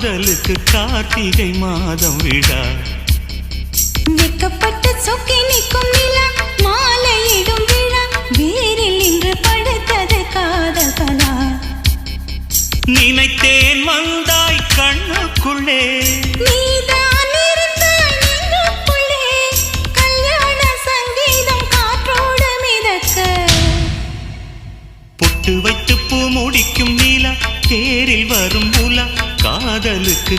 காதலுக்கு கார்த்திகை மாதம் விழா வெக்கப்பட்டு சொக்கி நிற்கும் நிலா மாலையிடும் விழா வேரில் இன்று படுத்தது காதல் கனா நினைத்தேன் வந்தாய் கண்ணுக்குள்ளே நீதான் இருந்தாய் நெஞ்சுக்குள்ளே கல்யாண சங்கீதம் காற்றோடு மிதக்க பொட்டு வைத்து பூ முடிக்கும் நீலா தேரில் வரும் உலா காதலுக்கு